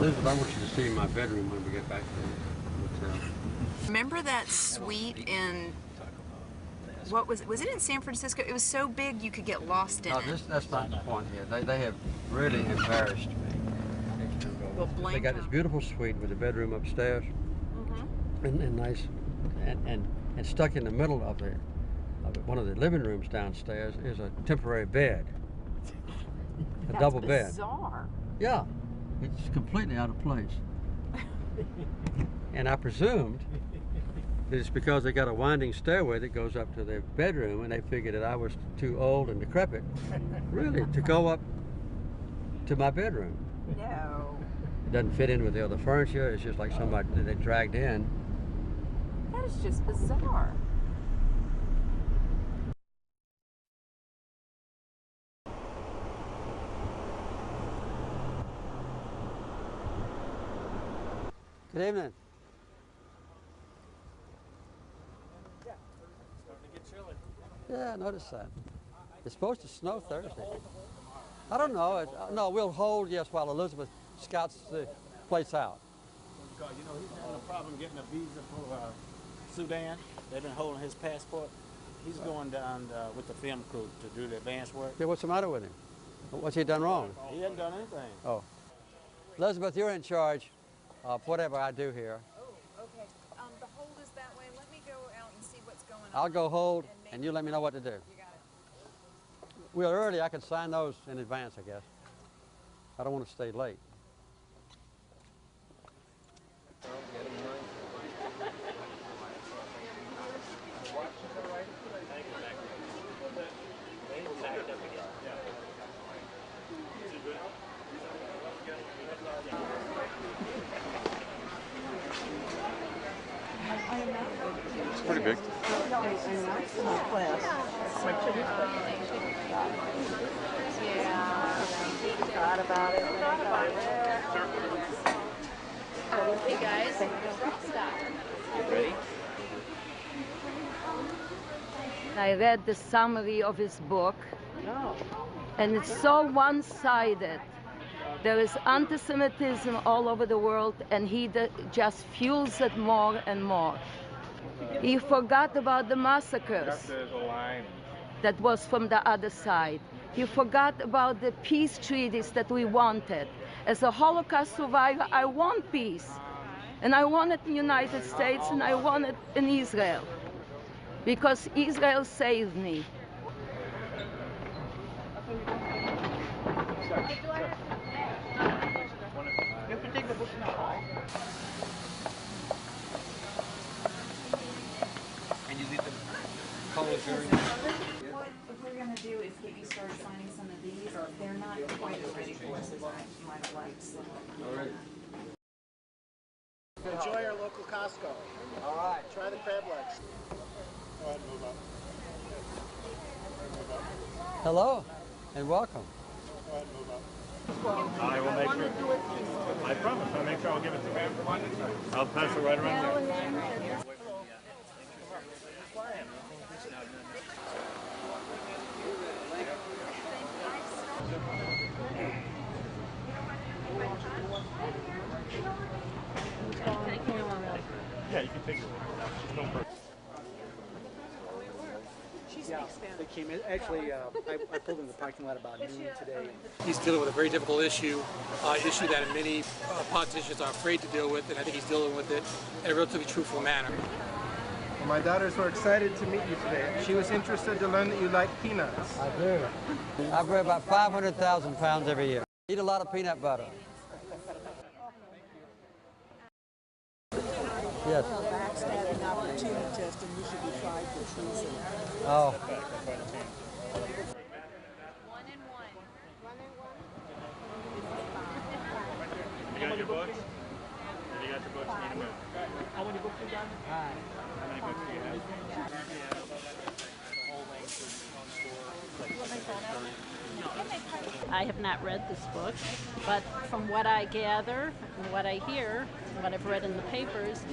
Elizabeth, I want you to see my bedroom when we get back to the hotel. Remember that suite in, what was it in San Francisco? It was so big you could get lost in it. That's not the point here. They have really embarrassed me. Well, blame They got this them. beautiful suite with a bedroom upstairs, and nice, and stuck in the middle of one of the living rooms downstairs is a temporary bed, a double bed. That's bizarre. Yeah, it's completely out of place. And I presumed that it's because they got a winding stairway that goes up to their bedroom, and they figured that I was too old and decrepit, really, to go up to my bedroom. No. It doesn't fit in with the other furniture. It's just like somebody that they dragged in. That is just bizarre. Good evening. Starting to get chilly. Yeah, I noticed that. It's supposed to snow Thursday. I don't know. No, we'll hold, yes, while Elizabeth scouts the place out. God, you know, he's having a problem getting a visa for Sudan. They've been holding his passport. He's going down with the film crew to do the advance work. Yeah, what's the matter with him? What's he done wrong? He hasn't done anything. Oh. Elizabeth, you're in charge of whatever I do here. Oh, okay. The hold is that way. Let me go out and see what's going on. I'll go hold, and you let me know what to do. You got it. Well, early, I could sign those in advance, I guess. I don't want to stay late. It's pretty big. Forgot about it. Hey guys, stop. Ready? I read the summary of his book, and it's so one-sided. There is anti-Semitism all over the world, and he just fuels it more and more. He forgot about the massacres that was from the other side. He forgot about the peace treaties that we wanted. As a Holocaust survivor, I want peace. And I want it in the United States, and I want it in Israel. Because Israel saved me. And you leave the colors very What we're going to do is get you started signing some of these. They're not quite as ready for us as I might have liked. So. All right. Enjoy our local Costco. All right. Try the crab legs. Go ahead and move up. Hello, and welcome. Go ahead and move up. I will make sure. I promise. I'll make sure I'll give it to you. I'll pass it right around there. Yeah, you can take it. No problem. Yeah, they came in. Actually, I pulled in the parking lot about noon today. He's dealing with a very difficult issue that many politicians are afraid to deal with, and I think he's dealing with it in a relatively truthful manner. Well, my daughters were excited to meet you today. She was interested to learn that you like peanuts. I do. I weigh about 500,000 pounds every year. Eat a lot of peanut butter. Yes. Backstabbing opportunity test, and you should be tried for treason. Oh. You got your books? You got your books? How many books you got? How many books do you have? I have not read this book, but from what I gather and what I hear, and what I've read in the papers,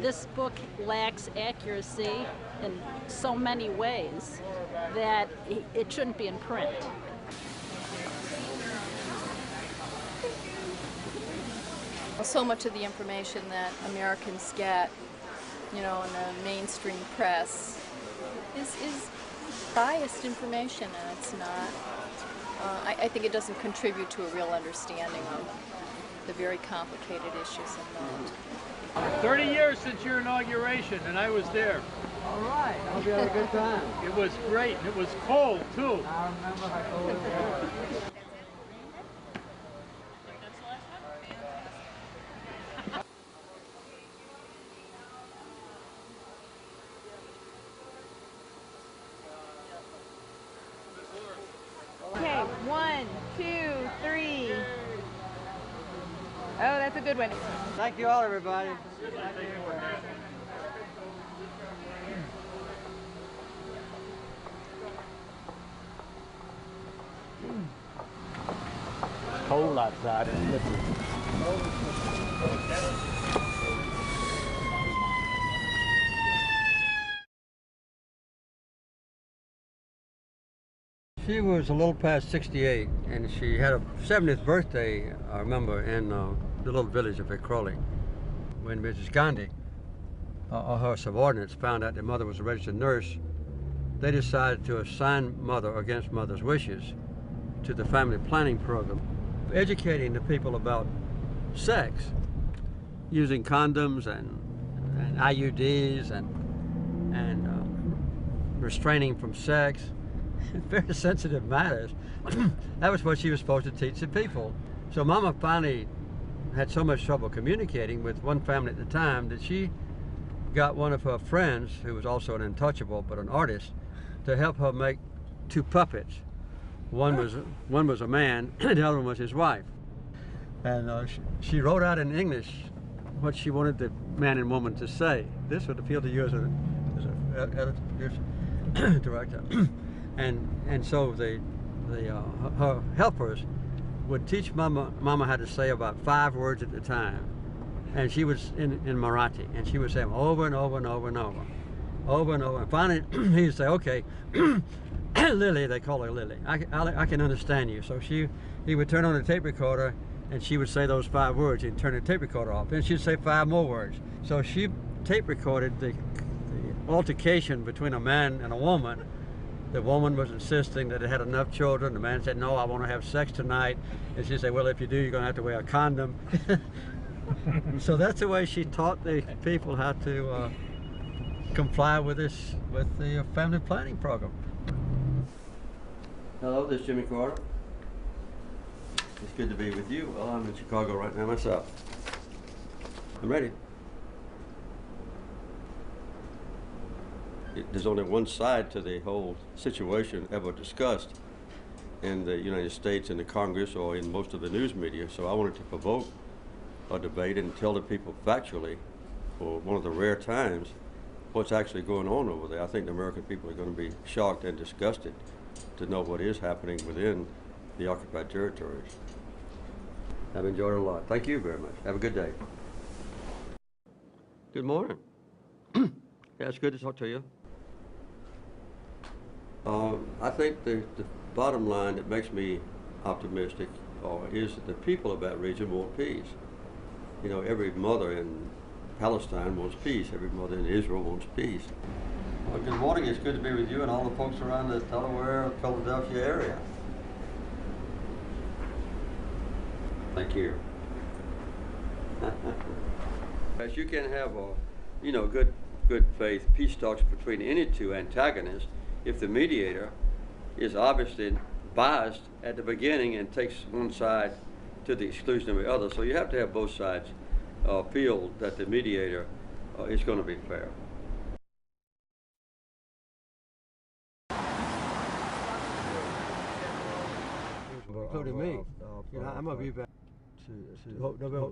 this book lacks accuracy in so many ways that it shouldn't be in print. so much of the information that Americans get, you know, in the mainstream press is biased information, and it's not. I think it doesn't contribute to a real understanding of the very complicated issues involved. 30 years since your inauguration, and I was there. All right, I hope you had a good time. It was great, and it was cold, too. I remember how cold it was. Okay, 1, 2, 3. Oh, that's a good one. Thank you all, everybody. It's cold outside. She was a little past 68, and she had a 70th birthday, I remember, in the little village of Vikhroli. When Mrs. Gandhi, her subordinates, found out their mother was a registered nurse, they decided to assign mother, against mother's wishes, to the family planning program, educating the people about sex, using condoms and IUDs and restraining from sex. Very sensitive matters. That was what she was supposed to teach the people. So Mama finally had so much trouble communicating with one family at the time that she got one of her friends, who was also an untouchable but an artist, to help her make 2 puppets. One was a man, and the other one was his wife. And she wrote out in English what she wanted the man and woman to say. This would appeal to you as a director. And so her helpers would teach Mama how to say about 5 words at a time, and she was in Marathi, and she would say them over and over and over and over, over and over. And finally, he'd say, "Okay, Lily," they call her Lily. I can understand you. So he would turn on the tape recorder, and she would say those 5 words. He'd turn the tape recorder off, and she'd say 5 more words. So she tape recorded the altercation between a man and a woman. The woman was insisting that it had enough children. The man said, "No, I want to have sex tonight." And she said, "Well, if you do, you're going to have to wear a condom." So that's the way she taught the people how to comply with the family planning program. Hello, this is Jimmy Carter. It's good to be with you. Well, I'm in Chicago right now myself. I'm ready. There's only one side to the whole situation ever discussed in the United States, in the Congress, or in most of the news media. So I wanted to provoke a debate and tell the people factually, for one of the rare times, what's actually going on over there. I think the American people are going to be shocked and disgusted to know what is happening within the occupied territories. I've enjoyed it a lot. Thank you very much. Have a good day. Good morning. Yeah, it's good to talk to you. I think the bottom line that makes me optimistic is that the people of that region want peace. You know, every mother in Palestine wants peace. Every mother in Israel wants peace. Well, good morning. It's good to be with you and all the folks around the Delaware, Philadelphia area. Thank you. As you can have good faith peace talks between any 2 antagonists if the mediator is obviously biased at the beginning and takes one side to the exclusion of the other. So you have to have both sides feel that the mediator is going to be fair. Including me. I'm going to be back.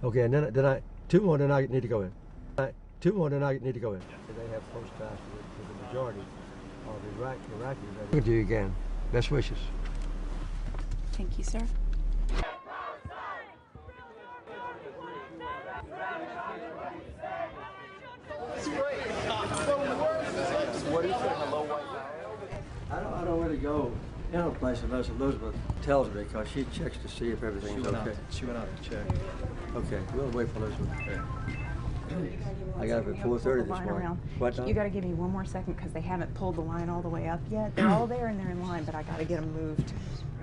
Okay, and then 2 more, then I need to go in. 2 more, then I need to go in. They have close ties to the majority of Iraqis. Good to you again. Best wishes. Thank you, sir. What do you say, hello, white power? I don't really go in a place unless Elizabeth tells me, because she checks to see if everything's okay. She went out to check. Okay, we'll wait for this one. I got up at 4:30 this morning. What time? You got to give me one more second because they haven't pulled the line all the way up yet. They're all there and they're in line, but I got to get them moved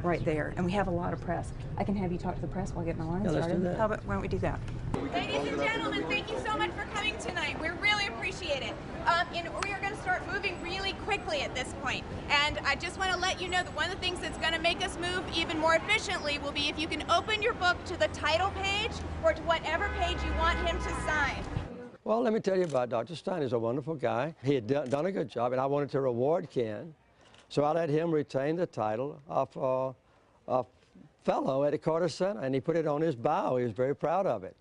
right there. And we have a lot of press. I can have you talk to the press while getting the line started. Let's do that. How about, why don't we do that? Ladies and gentlemen, thank you so much for coming tonight. We really appreciate it. And we are going to start moving really quickly at this point. And I just want to let you know that one of the things that's going to make us move even more efficiently will be if you can open your book to the title page or to whatever page you want him to sign. Well, let me tell you about Dr. Stein. He's a wonderful guy. He had done a good job, and I wanted to reward Ken. So I let him retain the title of a fellow at the Carter Center, and he put it on his bio. He was very proud of it.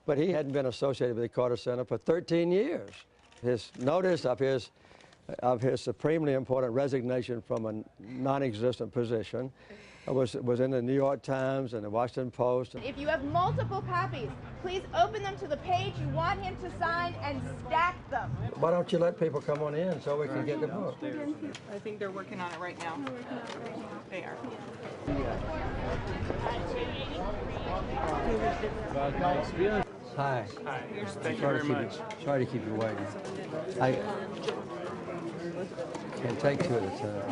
But he hadn't been associated with the Carter Center for 13 years. His notice of his supremely important resignation from a non-existent position was in the New York Times and the Washington Post. If you have multiple copies, please open them to the page you want him to sign and stack them. Why don't you let people come on in so we can get the book? I think they're working on it right now. They are. Hi. Hi. Thank you very much. Sorry to keep you waiting. I can take two at a time.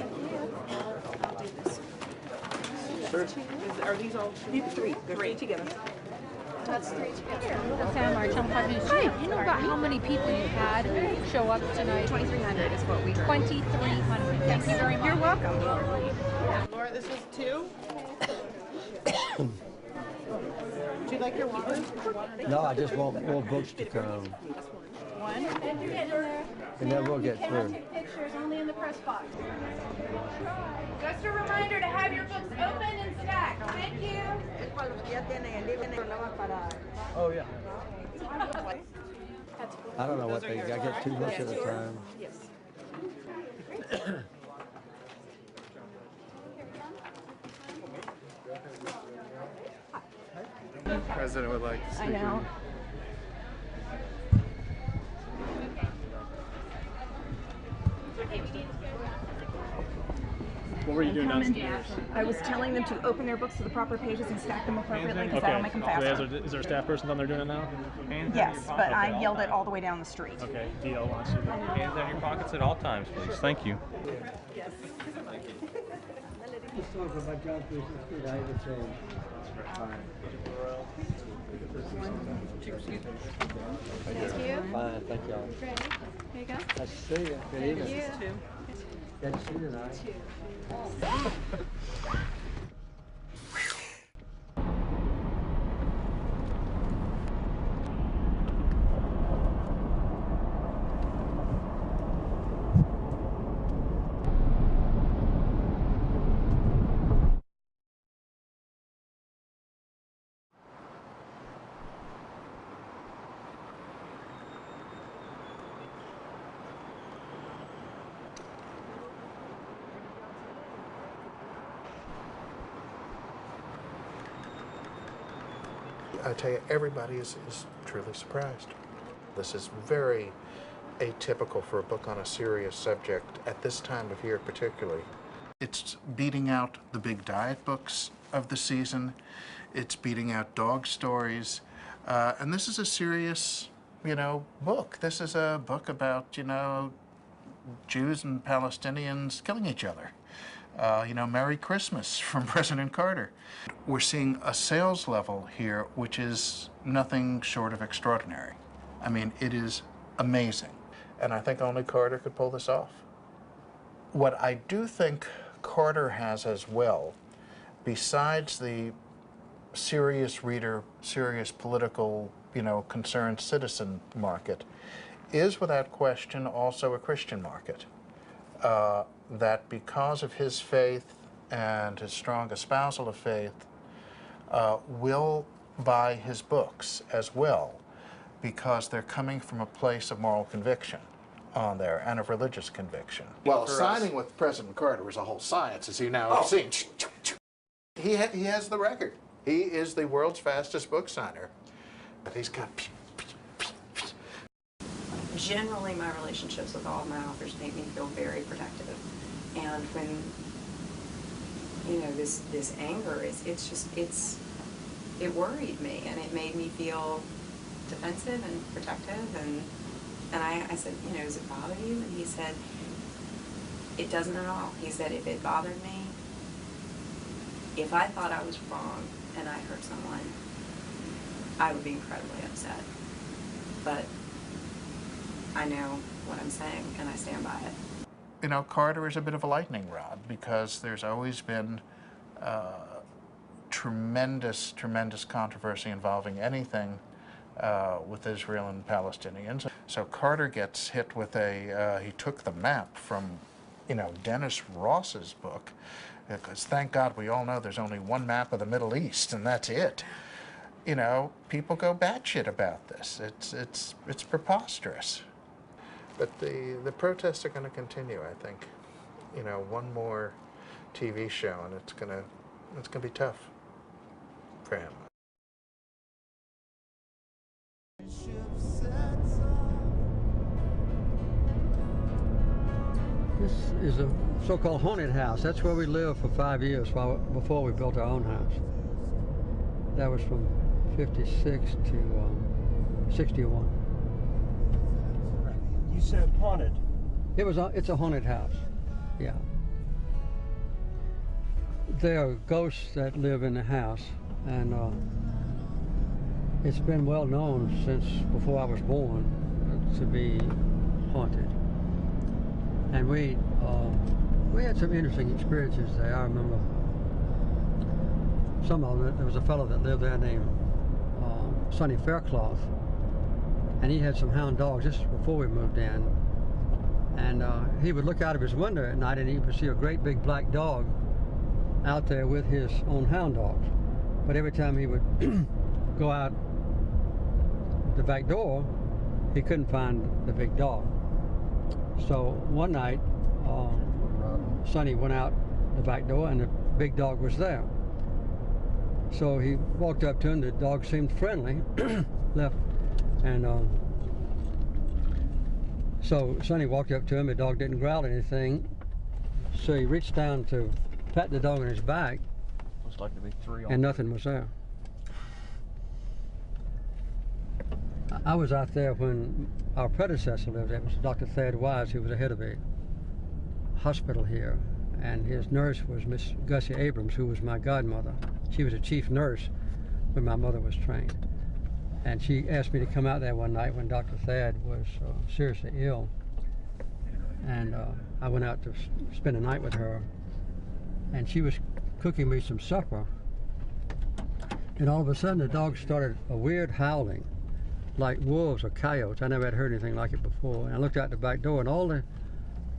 Are these all? These are three. They're three together. That's three together. Hi, you know about how many people you had show up tonight? 2,300 is what we heard. 2,300. Thank you very much. You're welcome. Laura, this is two. Would you like your water? No, I just want more books to come. One. And then we'll get through. Pictures only in the press box. Just a reminder to have your books open and stacked. Thank you. Oh, yeah. I don't know what they got. I get too much at a time. The president would like to speak. I know. What were you doing downstairs? I was telling them to open their books to the proper pages and stack them appropriately because that'll make them faster. Is there a staff person down there doing it now? Yes, but I yelled it all the way down the street. Okay, DL wants you to. Hands on your pockets at all times, please. Thank you. Yes. Just talk about John Street. I would say. Thank you. Fine, thank y'all. Ready? Here you go. Nice to see you. Good evening. Thank you. Good to see you tonight. I tell you, everybody is truly surprised. This is very atypical for a book on a serious subject at this time of year particularly. It's beating out the big diet books of the season. It's beating out dog stories. And this is a serious, book. This is a book about, Jews and Palestinians killing each other. Merry Christmas from President Carter. We're seeing a sales level here which is nothing short of extraordinary. I mean, it is amazing. And I think only Carter could pull this off. What I do think Carter has as well, besides the serious reader, serious political, concerned citizen market, is without question also a Christian market. That because of his faith and his strong espousal of faith, will buy his books as well, because they're coming from a place of moral conviction on there and of religious conviction. Well, signing with President Carter is a whole science, as you now have seen. He has the record. He is the world's fastest book signer, but he's got. Generally, my relationships with all of my authors make me feel very protective. And when, this anger, it's it worried me, and it made me feel defensive and protective, and I said, you know, does it bother you? And he said, it doesn't at all. He said, if it bothered me, if I thought I was wrong and I hurt someone, I would be incredibly upset. But I know what I'm saying, and I stand by it. You know, Carter is a bit of a lightning rod because there's always been tremendous controversy involving anything with Israel and Palestinians. So Carter gets hit with he took the map from, you know, Dennis Ross's book, because thank God we all know there's only one map of the Middle East, and that's it. You know, people go batshit about this. It's preposterous. But the protests are going to continue, I think. You know, one more TV show, and it's gonna be tough for him. This is a so-called haunted house. That's where we lived for 5 years before we built our own house. That was from 56 to 61. You said haunted. It's a haunted house, yeah. There are ghosts that live in the house, and it's been well known since before I was born to be haunted. And we had some interesting experiences there. I remember some of them. There was a fellow that lived there named Sonny Faircloth, and he had some hound dogs just before we moved in. And he would look out of his window at night, and he would see a great big black dog out there with his own hound dogs. But every time he would go out the back door, he couldn't find the big dog. So one night, Sonny went out the back door, and the big dog was there. So he walked up to him. The dog seemed friendly, left, and so Sonny walked up to him. The dog didn't growl or anything, so he reached down to pat the dog on his back. Looks like to be three. And nothing was there. I was out there when our predecessor lived there. It was Dr. Thad Wise, who was the head of the hospital here, and his nurse was Miss Gussie Abrams, who was my godmother. She was a chief nurse when my mother was trained. And she asked me to come out there one night when Dr. Thad was seriously ill. And I went out to spend a night with her, and she was cooking me some supper. And all of a sudden the dog started a weird howling, like wolves or coyotes. I never had heard anything like it before. And I looked out the back door, and all the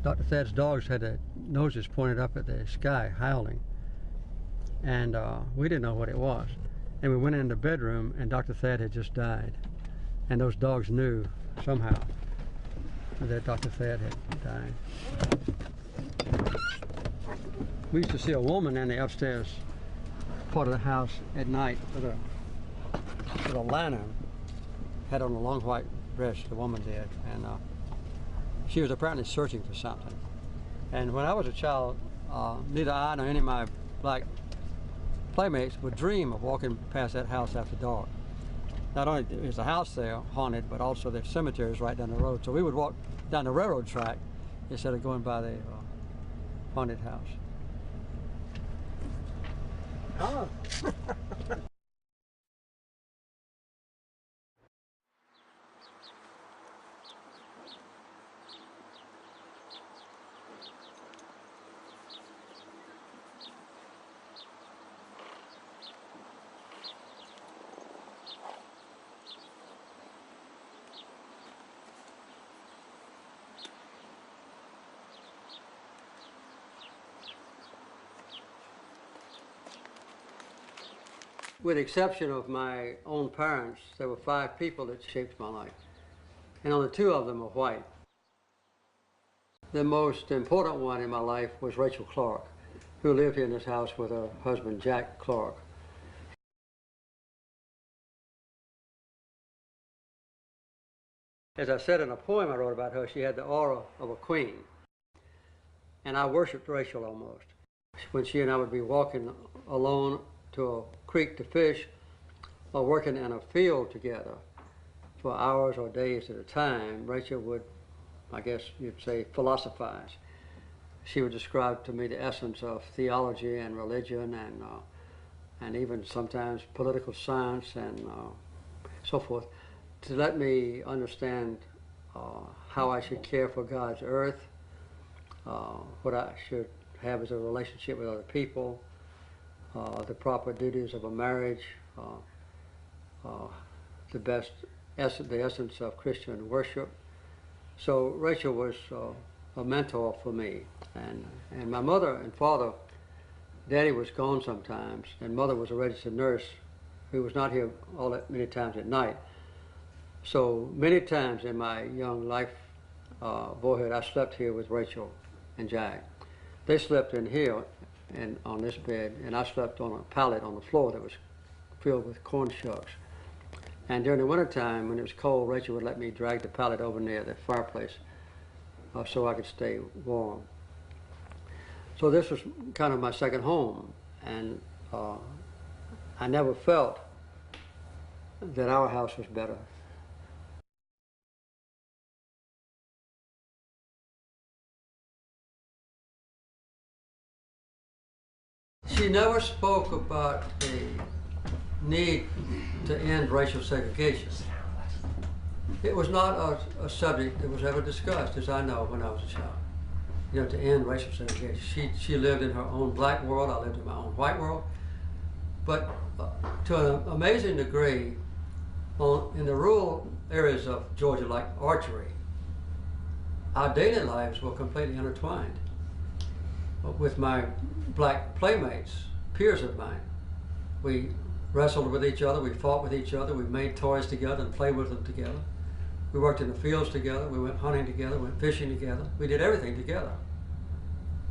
Dr. Thad's dogs had their noses pointed up at the sky, howling. And we didn't know what it was. And we went in the bedroom, and Dr. Thad had just died. And those dogs knew somehow that Dr. Thad had died. We used to see a woman in the upstairs part of the house at night with a lantern, had on a long white dress, the woman did, and she was apparently searching for something. And when I was a child, neither I nor any of my black playmates would dream of walking past that house after dark. Not only is the house there haunted, but also there's cemeteries right down the road. So we would walk down the railroad track instead of going by the haunted house. Oh. With the exception of my own parents, there were 5 people that shaped my life, and only 2 of them were white. The most important one in my life was Rachel Clark, who lived here in this house with her husband, Jack Clark. As I said in a poem I wrote about her, she had the aura of a queen, and I worshipped Rachel almost. When she and I would be walking alone to a creek to fish, working in a field together for hours or days at a time, Rachel would, I guess you'd say, philosophize. She would describe to me the essence of theology and religion and even sometimes political science and so forth, to let me understand how I should care for God's earth, what I should have as a relationship with other people, the proper duties of a marriage, the essence of Christian worship. So Rachel was a mentor for me, and my mother and father, Daddy was gone sometimes, and Mother was a registered nurse who was not here all that many times at night. So many times in my young life, boyhood, I slept here with Rachel and Jack. They slept in here and on this bed, and I slept on a pallet on the floor that was filled with corn shucks. And during the wintertime, when it was cold, Rachel would let me drag the pallet over near the fireplace so I could stay warm. So this was kind of my second home, and I never felt that our house was better. She never spoke about the need to end racial segregation. It was not a subject that was ever discussed, as I know, when I was a child. You know, to end racial segregation. She lived in her own black world, I lived in my own white world. But to an amazing degree, in the rural areas of Georgia, like Archery, our daily lives were completely intertwined with my black playmates, peers of mine. We wrestled with each other, we fought with each other, we made toys together and played with them together. We worked in the fields together, we went hunting together, went fishing together. We did everything together.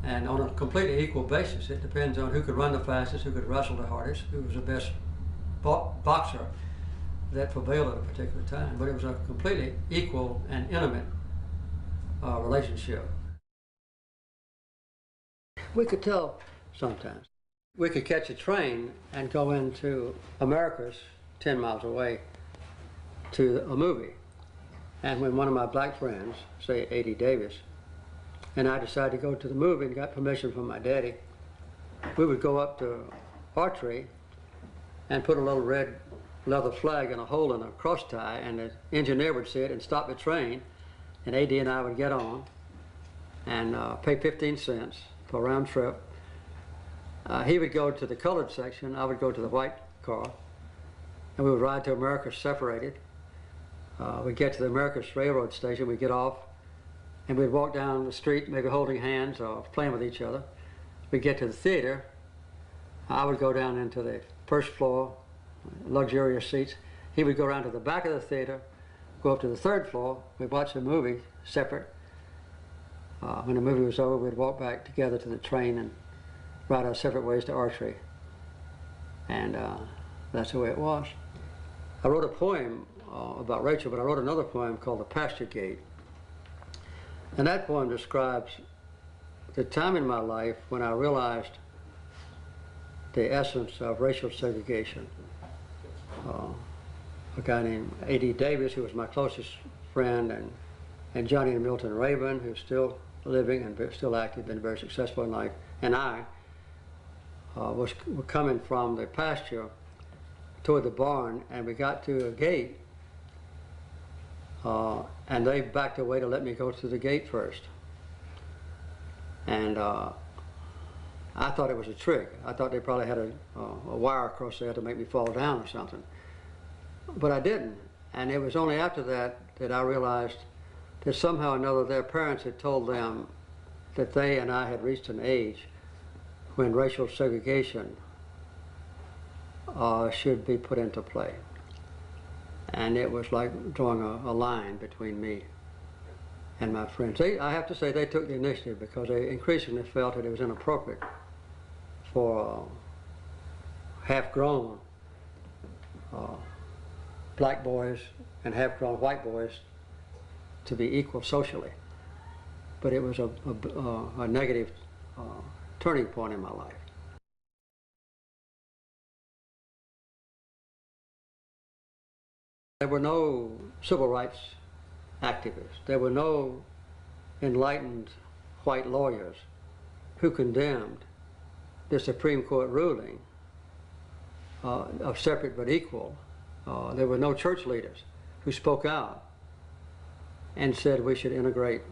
And on a completely equal basis. It depends on who could run the fastest, who could wrestle the hardest, who was the best boxer that prevailed at a particular time. But it was a completely equal and intimate relationship. We could tell sometimes. We could catch a train and go into America's 10 miles away to a movie. And when one of my black friends, say A.D. Davis, and I decided to go to the movie and got permission from my daddy, we would go up to Archery and put a little red leather flag in a hole in a cross tie, and the engineer would see it and stop the train, and A.D. and I would get on and pay 15 cents for a round trip. He would go to the colored section, I would go to the white car, and we would ride to America separated. We'd get to the Americus Railroad station, we'd get off, and we'd walk down the street, maybe holding hands or playing with each other. We'd get to the theater. I would go down into the first floor, luxurious seats. He would go around to the back of the theater, go up to the third floor. We'd watch the movie separate. When the movie was over, we'd walk back together to the train and ride our separate ways to Archery. And that's the way it was. I wrote a poem about Rachel, but I wrote another poem called The Pasture Gate. And that poem describes the time in my life when I realized the essence of racial segregation. A guy named A.D. Davis, who was my closest friend, and Johnny and Milton Raven, who's still living and still active, been very successful in life, and I were coming from the pasture toward the barn, and we got to a gate, and they backed away to let me go through the gate first. And I thought it was a trick. I thought they probably had a wire across there to make me fall down or something. But I didn't. And it was only after that that I realized that somehow or another their parents had told them that they and I had reached an age when racial segregation should be put into play. And it was like drawing a line between me and my friends. I have to say they took the initiative because they increasingly felt that it was inappropriate for half-grown black boys and half-grown white boys to be equal socially. But it was a negative turning point in my life. There were no civil rights activists. There were no enlightened white lawyers who condemned the Supreme Court ruling of separate but equal. There were no church leaders who spoke out and said we should integrate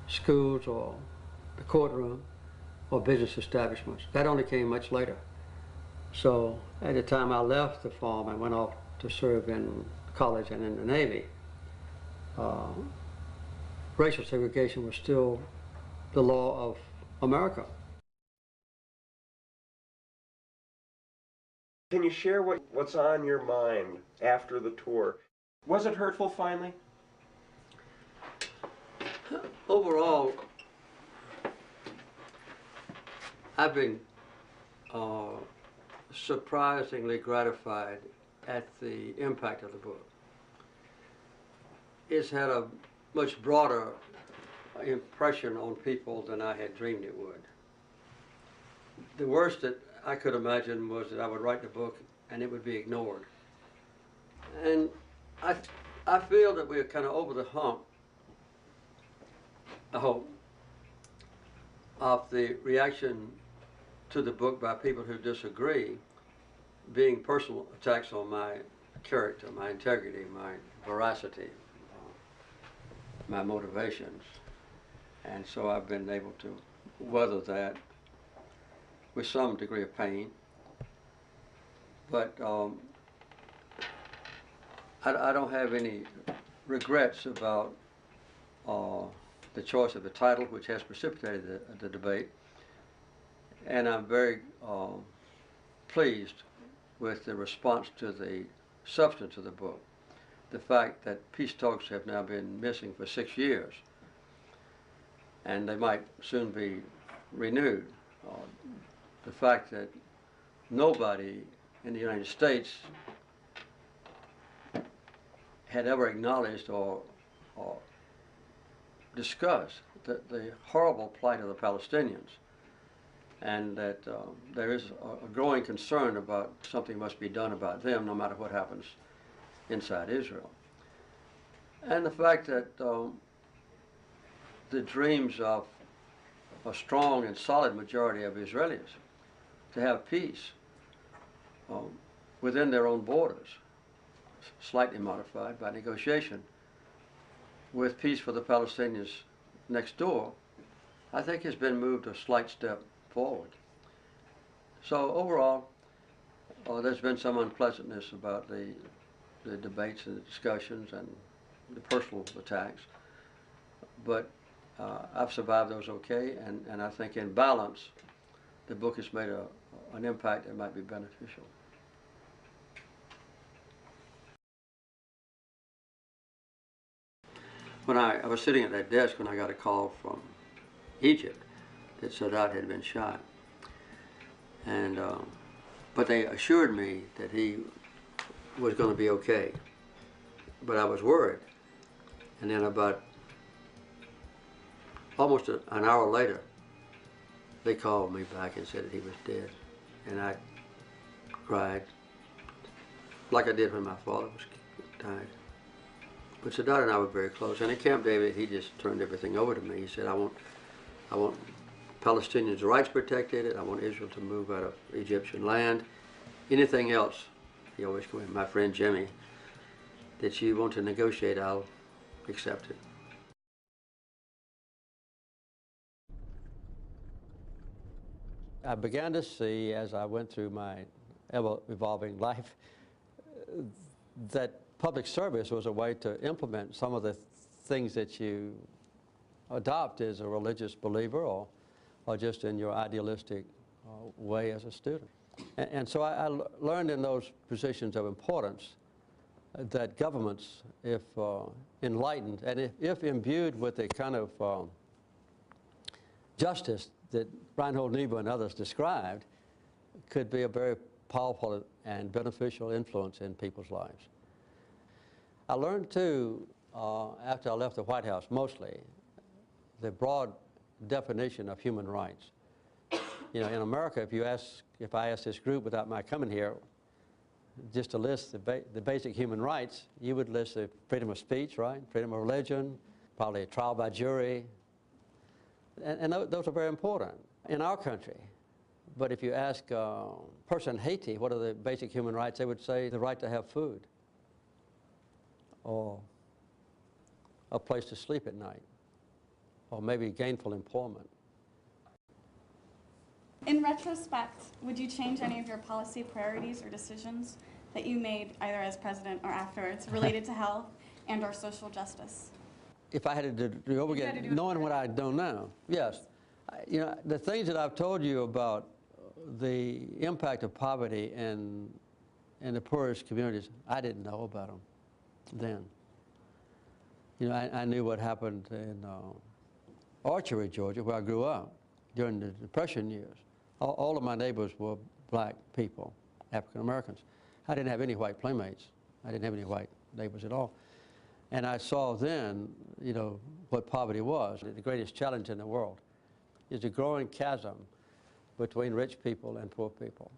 schools or the courtroom or business establishments. That only came much later. So at the time I left the farm and went off to serve in college and in the Navy, racial segregation was still the law of America. Can you share what's on your mind after the tour? Was it hurtful finally? Overall, I've been surprisingly gratified at the impact of the book. It's had a much broader impression on people than I had dreamed it would. The worst that I could imagine was that I would write the book and it would be ignored. And I feel that we're kind of over the hump, I hope, of the reaction to the book by people who disagree being personal attacks on my character, my integrity, my veracity, my motivations. And so I've been able to weather that with some degree of pain. But I don't have any regrets about the choice of the title, which has precipitated the debate. And I'm very pleased with the response to the substance of the book. The fact that peace talks have now been missing for 6 years, and they might soon be renewed. The fact that nobody in the United States had ever acknowledged or discussed the horrible plight of the Palestinians, and that there is a growing concern about something must be done about them no matter what happens inside Israel. And the fact that the dreams of a strong and solid majority of Israelis to have peace within their own borders, slightly modified by negotiation, with peace for the Palestinians next door, I think has been moved a slight step forward. So overall, there's been some unpleasantness about the debates and the discussions and the personal attacks, but I've survived those okay, and I think in balance, the book has made an impact that might be beneficial. When I was sitting at that desk when I got a call from Egypt that Sadat had been shot, and but they assured me that he was going to be okay, but I was worried. And then about almost an hour later, they called me back and said that he was dead, and I cried like I did when my father died. But Sadat and I were very close, and at Camp David, he just turned everything over to me. He said, I want Palestinians' rights protected, and I want Israel to move out of Egyptian land. Anything else, he always called my friend Jimmy, that you want to negotiate, I'll accept it. I began to see, as I went through my ever-evolving life, that public service was a way to implement some of the things that you adopt as a religious believer or just in your idealistic way as a student. And so I learned in those positions of importance that governments, if enlightened and if imbued with a kind of justice that Reinhold Niebuhr and others described, could be a very powerful and beneficial influence in people's lives. I learned too, after I left the White House mostly, the broad definition of human rights. You know, in America, if I asked this group without my coming here, just to list the basic human rights, you would list the freedom of speech, right? Freedom of religion, probably a trial by jury. And those are very important in our country. But if you ask a person in Haiti, what are the basic human rights, they would say the right to have food, or a place to sleep at night, or maybe gainful employment. In retrospect, would you change any of your policy priorities or decisions that you made either as president or afterwards related to health and or social justice? If I had to do over again, knowing what I don't know, yes. You know, the things that I've told you about the impact of poverty in the poorest communities, I didn't know about them then. You know, I knew what happened in Orchard, Georgia, where I grew up during the Depression years. All of my neighbors were black people, African Americans. I didn't have any white playmates. I didn't have any white neighbors at all. And I saw then, you know, what poverty was. The greatest challenge in the world is a growing chasm between rich people and poor people.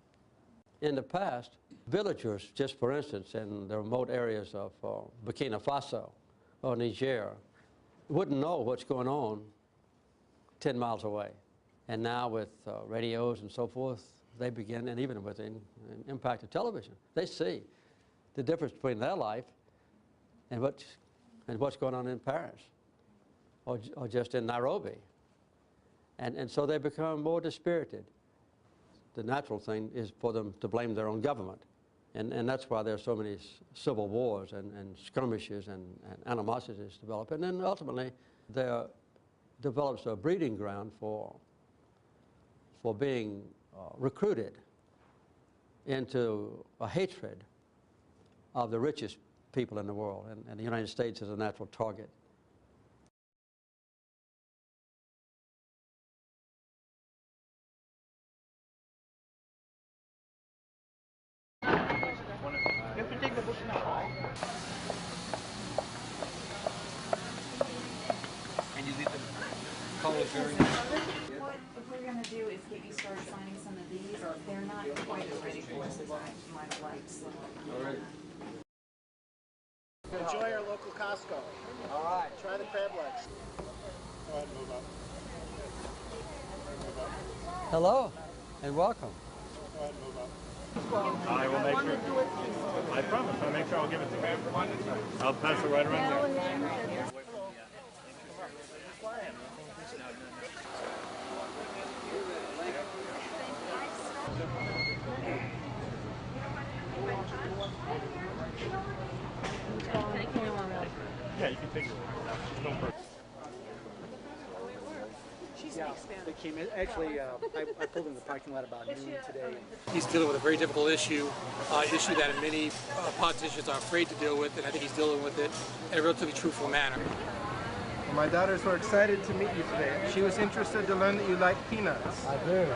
In the past, villagers, just for instance, in the remote areas of Burkina Faso or Niger, wouldn't know what's going on 10 miles away. And now with radios and so forth, they begin, and even with the impact of television, they see the difference between their life and what's going on in Paris or just in Nairobi. And so they become more dispirited. The natural thing is for them to blame their own government. And that's why there are so many civil wars and skirmishes and animosities develop. And then ultimately, there develops a breeding ground for being recruited into a hatred of the richest people in the world. And the United States is a natural target. You can take the book now. And you leave the colors very What we're going to do is get you started signing some of these, or if they're not quite as ready for us as I might have liked. So. All right. Enjoy our local Costco. All right. Try the crab legs. Go ahead and move up. Hello, and welcome. Go ahead and move up. I will make sure. I promise. I'll make sure I'll give it to you. I'll pass it right around there. Yeah, you can take it. No problem. Yeah, they came in. Actually, I pulled in the parking lot about noon today. He's dealing with a very difficult issue that many politicians are afraid to deal with, and I think he's dealing with it in a relatively truthful manner. Well, my daughters were excited to meet you today. She was interested to learn that you like peanuts. I do.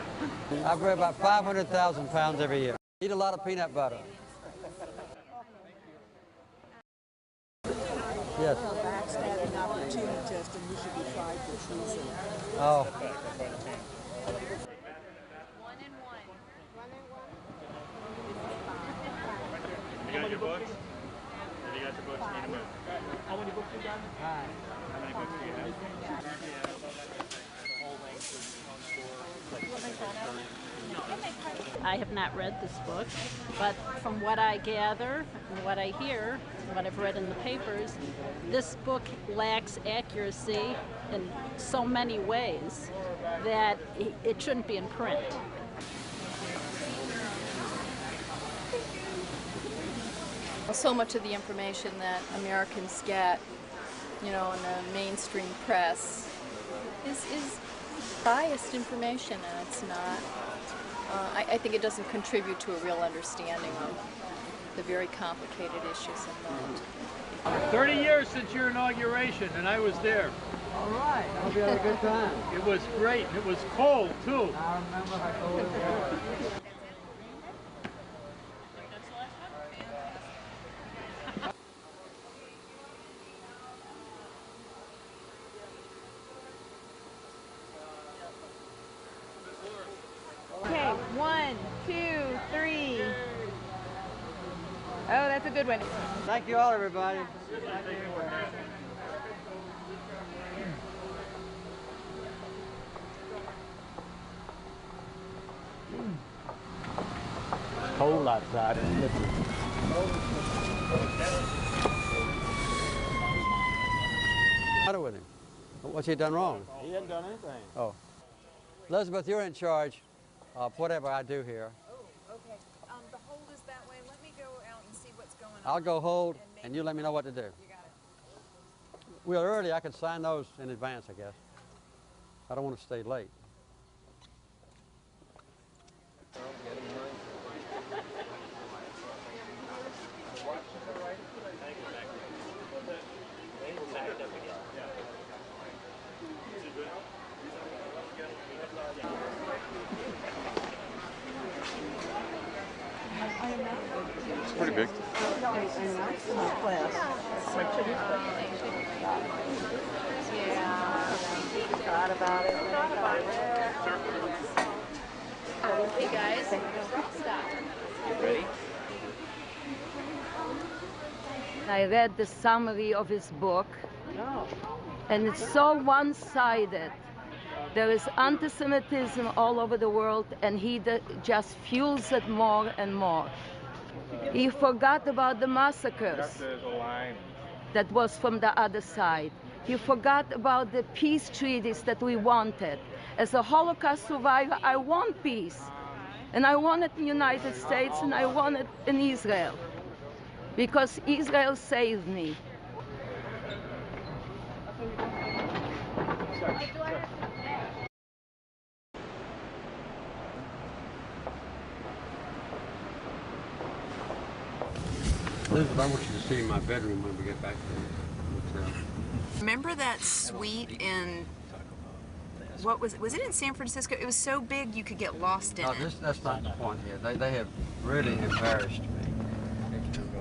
I weigh about 500,000 pounds every year. Eat a lot of peanut butter. Yes. Backstabbing opportunity test, and you should be tried for treason. Oh. You got your books? Have you got your books? You need to move. How many books you got? How many books do you have? I have not read this book, but from what I gather and what I hear, and what I've read in the papers, this book lacks accuracy in so many ways that it shouldn't be in print. So much of the information that Americans get, you know, in the mainstream press is biased information, and it's not. I think it doesn't contribute to a real understanding of the very complicated issues involved. 30 years since your inauguration, and I was there. All right. I hope you had a good time. It was great. It was cold, too. I remember how cold it was. Okay, 1, 2, 3. Oh, that's a good one. Thank you all, everybody. Cold outside. What's the matter with him? What's he done wrong? He hasn't done anything. Oh. Elizabeth, you're in charge of whatever I do here. Oh, okay. The hold is that way. Let me go out and see what's going on. I'll go hold, and you let me know what to do. You got it. Well, early, I can sign those in advance, I guess. I don't want to stay late. It's pretty big. Thought about it. Hey guys, stop. Ready? I read the summary of his book, and it's so one-sided. There is anti-Semitism all over the world, and he just fuels it more and more. He forgot about the massacres that was from the other side. He forgot about the peace treaties that we wanted. As a Holocaust survivor, I want peace. And I want it in the United States, and I want it in Israel. Because Israel saved me. Elizabeth, I want you to see my bedroom when we get back to the hotel. Remember that suite in, what was it in San Francisco? It was so big you could get lost in it. That's not the point here. They have really embarrassed me.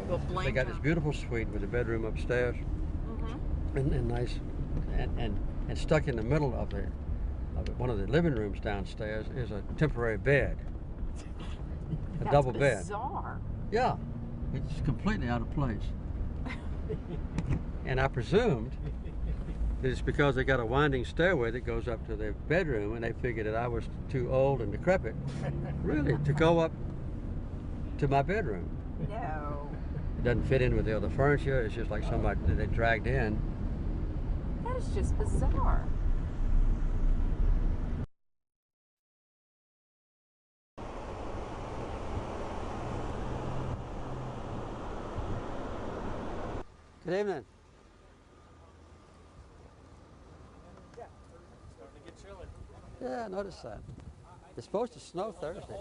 Well, They got this beautiful suite with a bedroom upstairs, and nice, and stuck in the middle of one of the living rooms downstairs is a temporary bed, a double bed. Bizarre. Yeah, it's completely out of place. And I presumed that it's because they got a winding stairway that goes up to their bedroom, and they figured that I was too old and decrepit, really, to go up to my bedroom. No. It doesn't fit in with the other furniture. It's just like somebody that they dragged in. That is just bizarre. Good evening. Yeah, I noticed that. It's supposed to snow Thursday.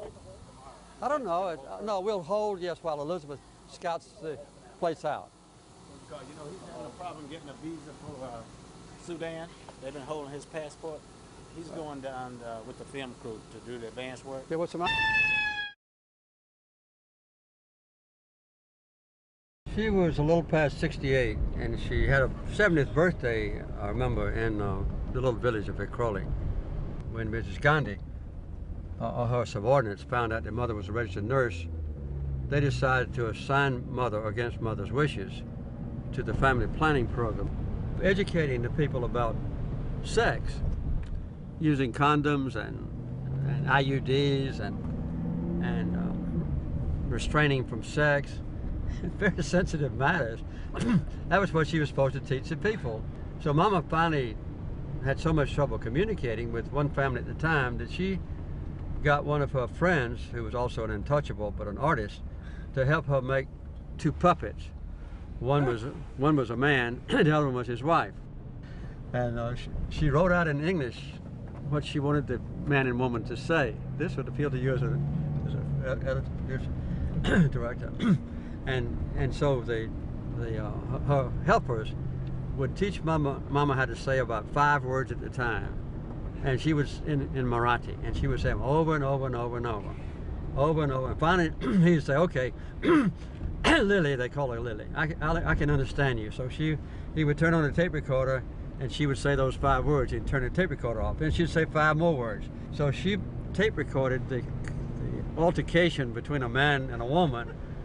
I don't know. No, we'll hold, yes, while Elizabeth scouts the place out. You know, he's having a problem getting a visa for Sudan. They've been holding his passport. He's going down with the film crew to do the advance work. Yeah, what's the matter? She was a little past 68, and she had a 70th birthday, I remember, in the little village of Vikroli. When Mrs. Gandhi, her subordinates, found out their mother was a registered nurse, they decided to assign mother, against mother's wishes, to the family planning program, educating the people about sex, using condoms and IUDs and restraining from sex, very sensitive matters. That was what she was supposed to teach the people. So Mama finally had so much trouble communicating with one family at the time that she got one of her friends, who was also an untouchable but an artist, to help her make two puppets. One was a man, and the other one was his wife. And she wrote out in English what she wanted the man and woman to say. This would appeal to you as a director. And so her helpers would teach Mama how to say about 5 words at a time. And she was in Marathi, and she would say them over and over and over and over. Over and over. And finally, he'd say, okay, Lily, they call her Lily, I can understand you. So he would turn on the tape recorder, and she would say those 5 words. He'd turn the tape recorder off, and she'd say 5 more words. So she tape recorded the altercation between a man and a woman